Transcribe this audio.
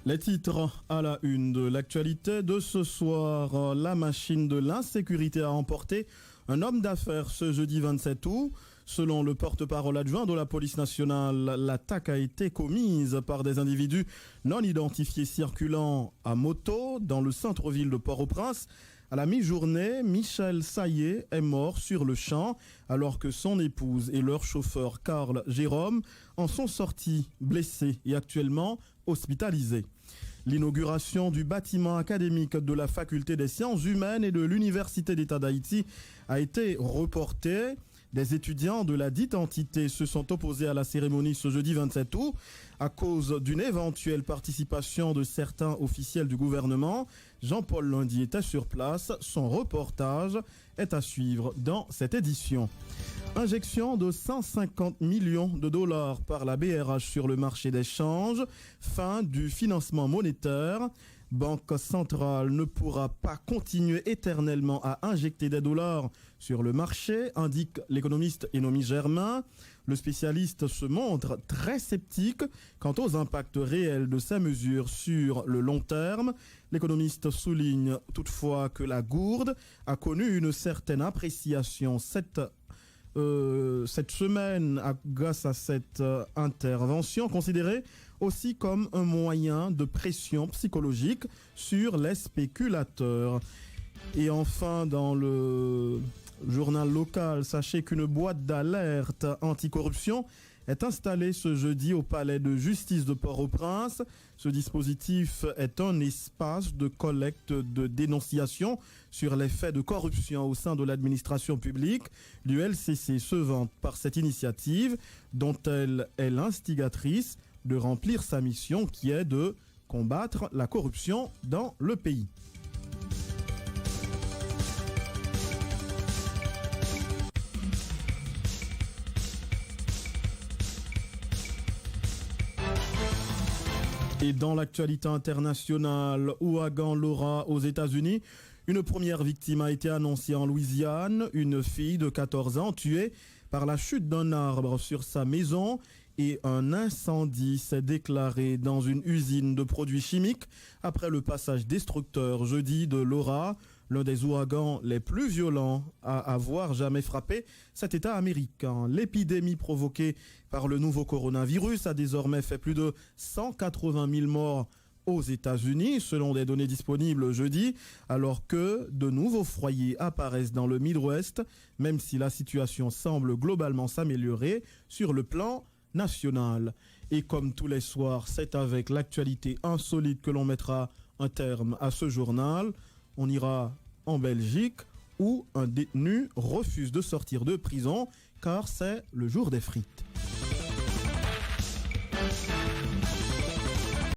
Les titres à la une de l'actualité de ce soir. La machine de l'insécurité a emporté un homme d'affaires ce jeudi 27 août. Selon le porte-parole adjoint de la police nationale, l'attaque a été commise par des individus non identifiés circulant à moto dans le centre-ville de Port-au-Prince. À la mi-journée, Michel Saillé est mort sur le champ alors que son épouse et leur chauffeur Carl Jérôme en sont sortis blessés et actuellement hospitalisés. L'inauguration du bâtiment académique de la Faculté des sciences humaines et de l'Université d'État d'Haïti a été reportée. Des étudiants de la dite entité se sont opposés à la cérémonie ce jeudi 27 août à cause d'une éventuelle participation de certains officiels du gouvernement. Jean-Paul Lundy était sur place. Son reportage est à suivre dans cette édition. Injection de 150 millions de dollars par la BRH sur le marché des changes. Fin du financement monétaire. Banque centrale ne pourra pas continuer éternellement à injecter des dollars sur le marché, indique l'économiste Enomi Germain. Le spécialiste se montre très sceptique quant aux impacts réels de ces mesures sur le long terme. L'économiste souligne toutefois que la gourde a connu une certaine appréciation cette semaine grâce à cette intervention considérée aussi comme un moyen de pression psychologique sur les spéculateurs. Et enfin, dans le journal local, sachez qu'une boîte d'alerte anticorruption est installée ce jeudi au palais de justice de Port-au-Prince. Ce dispositif est un espace de collecte de dénonciation sur les faits de corruption au sein de l'administration publique. L'ULCC se vante par cette initiative dont elle est l'instigatrice de remplir sa mission qui est de combattre la corruption dans le pays. Et dans l'actualité internationale, ouragan Laura aux États-Unis, une première victime a été annoncée en Louisiane, une fille de 14 ans tuée par la chute d'un arbre sur sa maison et un incendie s'est déclaré dans une usine de produits chimiques après le passage destructeur jeudi de Laura, l'un des ouragans les plus violents à avoir jamais frappé cet État américain. L'épidémie provoquée par le nouveau coronavirus a désormais fait plus de 180 000 morts aux États-Unis, selon des données disponibles jeudi, alors que de nouveaux foyers apparaissent dans le Midwest, même si la situation semble globalement s'améliorer sur le plan national. Et comme tous les soirs, c'est avec l'actualité insolite que l'on mettra un terme à ce journal. On ira en Belgique où un détenu refuse de sortir de prison car c'est le jour des frites.